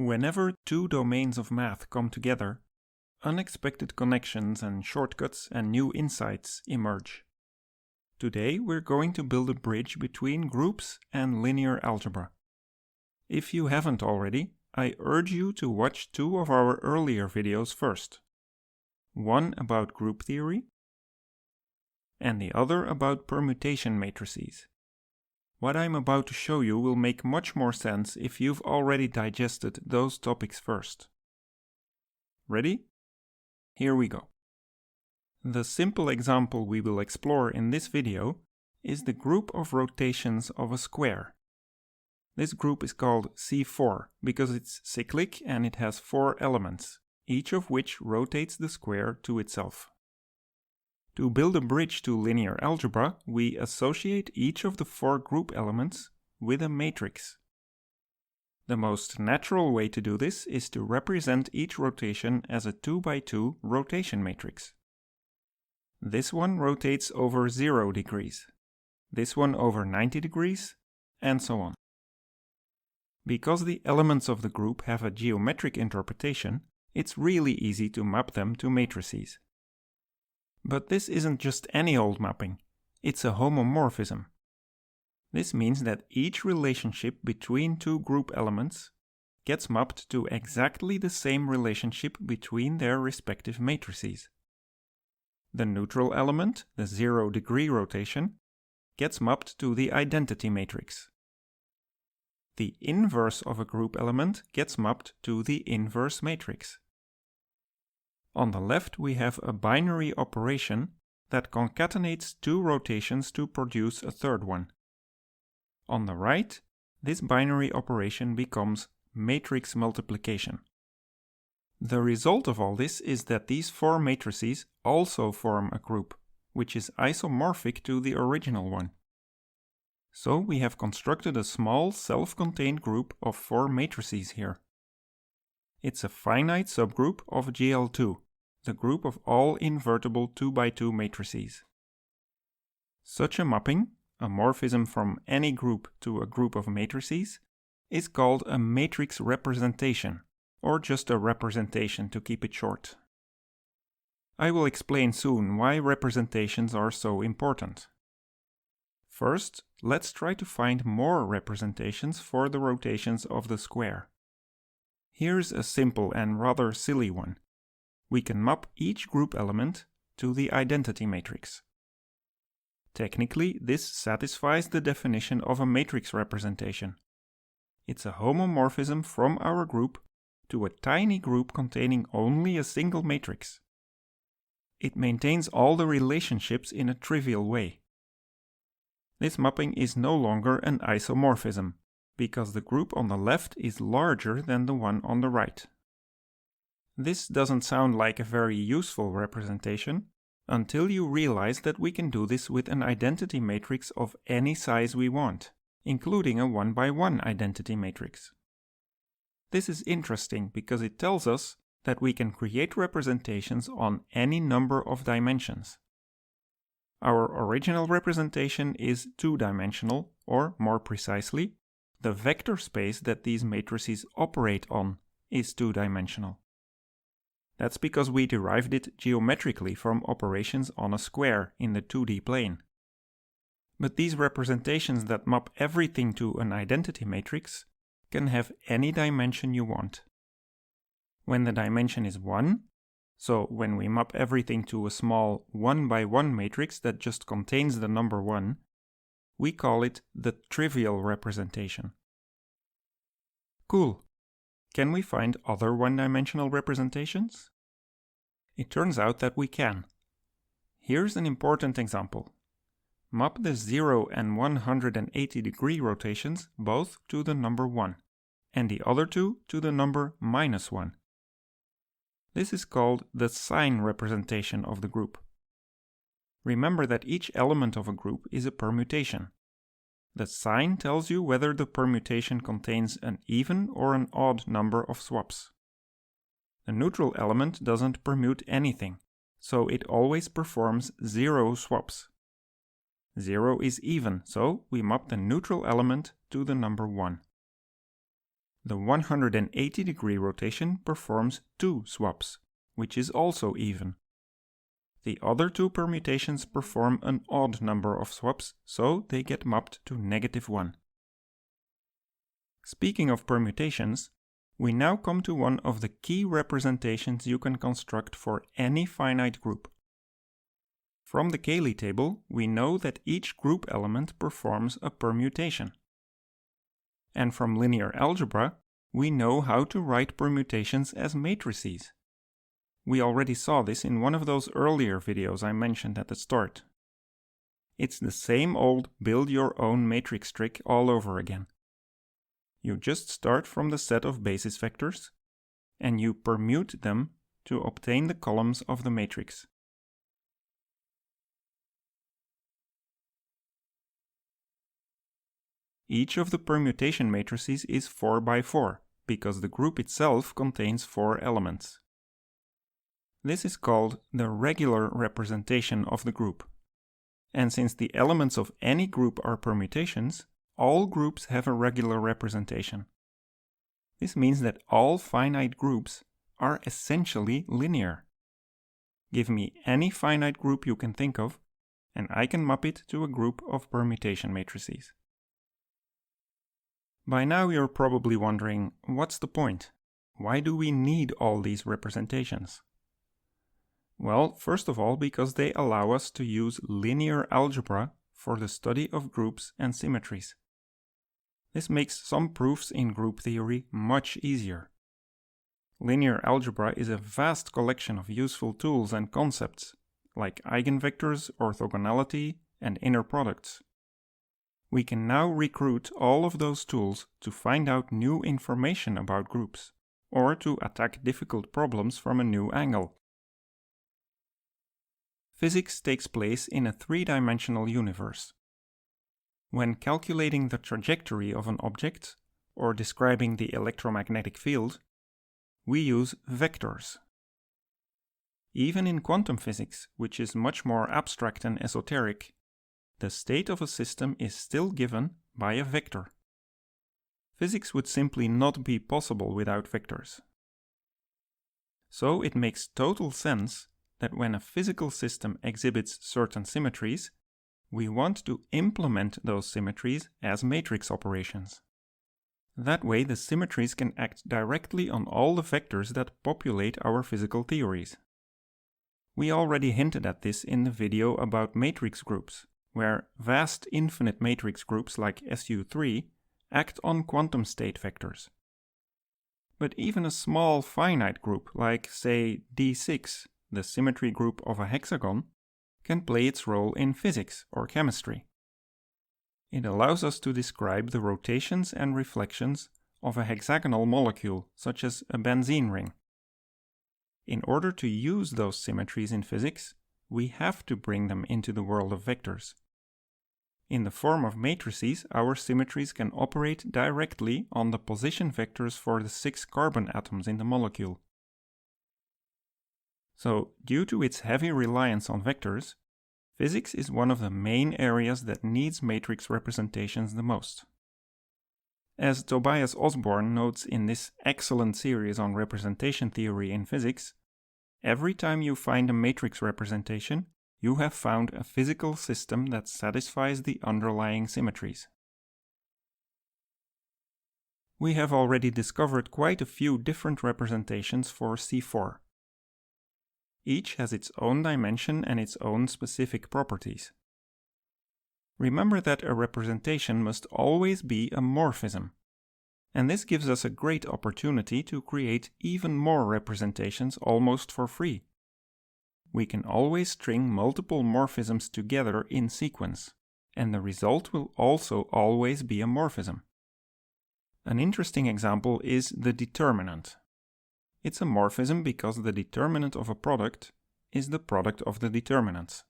Whenever two domains of math come together, unexpected connections and shortcuts and new insights emerge. Today we're going to build a bridge between groups and linear algebra. If you haven't already, I urge you to watch two of our earlier videos first. One about group theory, and the other about permutation matrices. What I'm about to show you will make much more sense if you've already digested those topics first. Ready? Here we go. The simple example we will explore in this video is the group of rotations of a square. This group is called C4 because it's cyclic and it has 4 elements, each of which rotates the square to itself. To build a bridge to linear algebra, we associate each of the 4 group elements with a matrix. The most natural way to do this is to represent each rotation as a 2x2 rotation matrix. This one rotates over 0 degrees, this one over 90 degrees, and so on. Because the elements of the group have a geometric interpretation, it's really easy to map them to matrices. But this isn't just any old mapping, it's a homomorphism. This means that each relationship between two group elements gets mapped to exactly the same relationship between their respective matrices. The neutral element, the 0-degree rotation, gets mapped to the identity matrix. The inverse of a group element gets mapped to the inverse matrix. On the left we have a binary operation that concatenates two rotations to produce a third one. On the right, this binary operation becomes matrix multiplication. The result of all this is that these 4 matrices also form a group, which is isomorphic to the original one. So we have constructed a small self-contained group of 4 matrices here. It's a finite subgroup of GL2, the group of all invertible 2x2 matrices. Such a mapping, a morphism from any group to a group of matrices, is called a matrix representation, or just a representation to keep it short. I will explain soon why representations are so important. First, let's try to find more representations for the rotations of the square. Here's a simple and rather silly one. We can map each group element to the identity matrix. Technically, this satisfies the definition of a matrix representation. It's a homomorphism from our group to a tiny group containing only a single matrix. It maintains all the relationships in a trivial way. This mapping is no longer an isomorphism, because the group on the left is larger than the one on the right. This doesn't sound like a very useful representation until you realize that we can do this with an identity matrix of any size we want, including a 1x1 identity matrix. This is interesting because it tells us that we can create representations on any number of dimensions. Our original representation is 2-dimensional, or more precisely, the vector space that these matrices operate on is 2-dimensional. That's because we derived it geometrically from operations on a square in the 2D plane. But these representations that map everything to an identity matrix can have any dimension you want. When the dimension is 1, so when we map everything to a small 1x1 matrix that just contains the number 1, we call it the trivial representation. Cool. Can we find other one-dimensional representations? It turns out that we can. Here's an important example. Map the 0 and 180 degree rotations both to the number 1, and the other two to the number -1. This is called the sign representation of the group. Remember that each element of a group is a permutation. The sign tells you whether the permutation contains an even or an odd number of swaps. The neutral element doesn't permute anything, so it always performs 0 swaps. 0 is even, so we map the neutral element to the number 1. The 180-degree rotation performs 2 swaps, which is also even. The other 2 permutations perform an odd number of swaps, so they get mapped to -1. Speaking of permutations, we now come to one of the key representations you can construct for any finite group. From the Cayley table, we know that each group element performs a permutation. And from linear algebra, we know how to write permutations as matrices. We already saw this in one of those earlier videos I mentioned at the start. It's the same old build-your-own matrix trick all over again. You just start from the set of basis vectors, and you permute them to obtain the columns of the matrix. Each of the permutation matrices is 4 by 4, because the group itself contains 4 elements. This is called the regular representation of the group. And since the elements of any group are permutations, all groups have a regular representation. This means that all finite groups are essentially linear. Give me any finite group you can think of, and I can map it to a group of permutation matrices. By now you're probably wondering, what's the point? Why do we need all these representations? Well, first of all, because they allow us to use linear algebra for the study of groups and symmetries. This makes some proofs in group theory much easier. Linear algebra is a vast collection of useful tools and concepts, like eigenvectors, orthogonality, and inner products. We can now recruit all of those tools to find out new information about groups, or to attack difficult problems from a new angle. Physics takes place in a 3-dimensional universe. When calculating the trajectory of an object, or describing the electromagnetic field, we use vectors. Even in quantum physics, which is much more abstract and esoteric, the state of a system is still given by a vector. Physics would simply not be possible without vectors. So it makes total sense that when a physical system exhibits certain symmetries, we want to implement those symmetries as matrix operations. That way the symmetries can act directly on all the vectors that populate our physical theories. We already hinted at this in the video about matrix groups, where vast infinite matrix groups like SU3 act on quantum state vectors. But even a small finite group like, say, D6, the symmetry group of a hexagon, can play its role in physics or chemistry. It allows us to describe the rotations and reflections of a hexagonal molecule, such as a benzene ring. In order to use those symmetries in physics, we have to bring them into the world of vectors. In the form of matrices, our symmetries can operate directly on the position vectors for the 6 carbon atoms in the molecule. So, due to its heavy reliance on vectors, physics is one of the main areas that needs matrix representations the most. As Tobias Osborne notes in this excellent series on representation theory in physics, every time you find a matrix representation, you have found a physical system that satisfies the underlying symmetries. We have already discovered quite a few different representations for C4. Each has its own dimension and its own specific properties. Remember that a representation must always be a morphism, and this gives us a great opportunity to create even more representations almost for free. We can always string multiple morphisms together in sequence, and the result will also always be a morphism. An interesting example is the determinant. It's a morphism because the determinant of a product is the product of the determinants.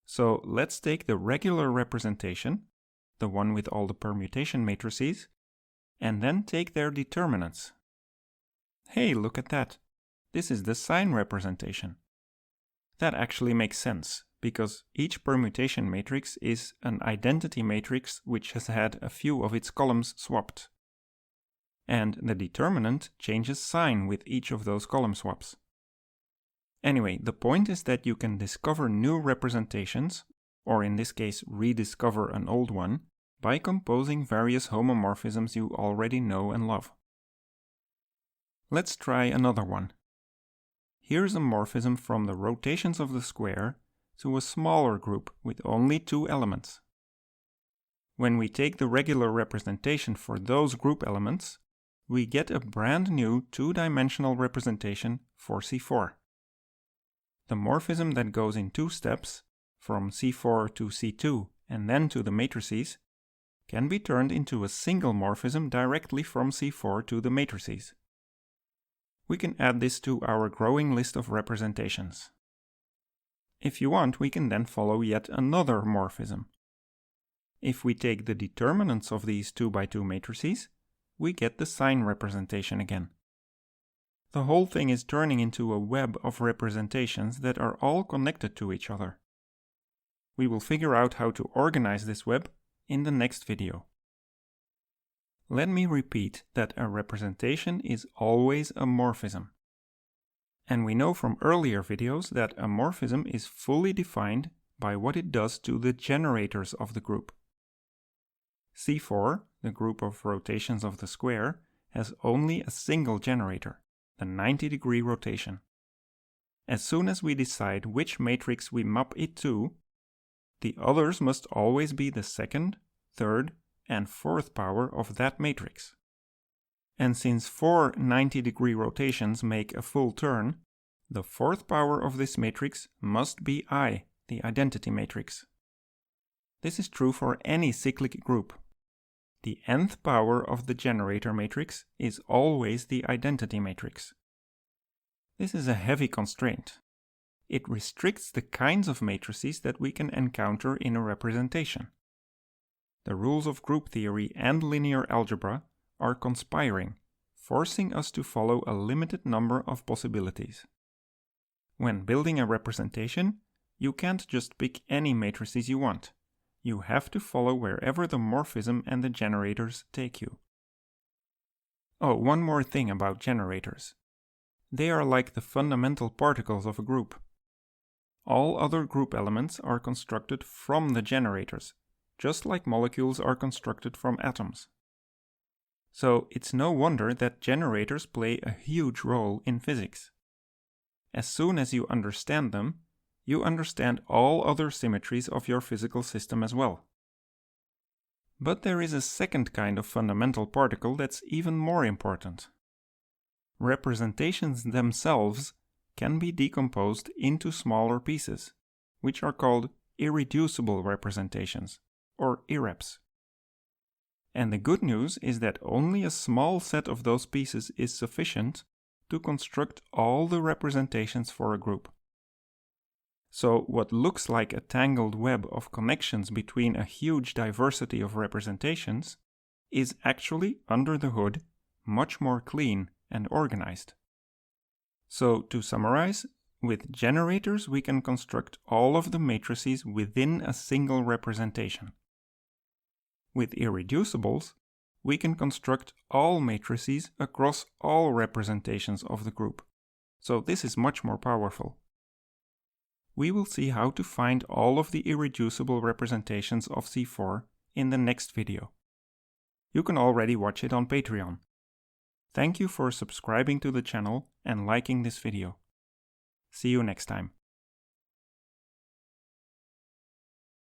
So let's take the regular representation, the one with all the permutation matrices, and then take their determinants. Hey, look at that! This is the sign representation. That actually makes sense, because each permutation matrix is an identity matrix which has had a few of its columns swapped. and the determinant changes sign with each of those column swaps. Anyway, the point is that you can discover new representations, or in this case rediscover an old one, by composing various homomorphisms you already know and love. Let's try another one. Here's a morphism from the rotations of the square to a smaller group with only 2 elements. When we take the regular representation for those group elements, we get a brand new 2-dimensional representation for C4. The morphism that goes in 2 steps, from C4 to C2 and then to the matrices, can be turned into a single morphism directly from C4 to the matrices. We can add this to our growing list of representations. If you want, we can then follow yet another morphism. If we take the determinants of these 2x2 matrices, we get the sign representation again. The whole thing is turning into a web of representations that are all connected to each other. We will figure out how to organize this web in the next video. Let me repeat that a representation is always a morphism. And we know from earlier videos that a morphism is fully defined by what it does to the generators of the group. C4, the group of rotations of the square, has only a single generator, the 90-degree rotation. As soon as we decide which matrix we map it to, the others must always be the second, third, and fourth power of that matrix. And since 4 90-degree rotations make a full turn, the fourth power of this matrix must be I, the identity matrix. This is true for any cyclic group. The nth power of the generator matrix is always the identity matrix. This is a heavy constraint. It restricts the kinds of matrices that we can encounter in a representation. The rules of group theory and linear algebra are conspiring, forcing us to follow a limited number of possibilities. When building a representation, you can't just pick any matrices you want. You have to follow wherever the morphism and the generators take you. Oh, one more thing about generators. They are like the fundamental particles of a group. All other group elements are constructed from the generators, just like molecules are constructed from atoms. So it's no wonder that generators play a huge role in physics. As soon as you understand them, you understand all other symmetries of your physical system as well. But there is a second kind of fundamental particle that's even more important. Representations themselves can be decomposed into smaller pieces, which are called irreducible representations, or irreps. And the good news is that only a small set of those pieces is sufficient to construct all the representations for a group. So what looks like a tangled web of connections between a huge diversity of representations is actually, under the hood, much more clean and organized. So to summarize, with generators we can construct all of the matrices within a single representation. With irreducibles, we can construct all matrices across all representations of the group. So this is much more powerful. We will see how to find all of the irreducible representations of C4 in the next video. You can already watch it on Patreon. Thank you for subscribing to the channel and liking this video. See you next time.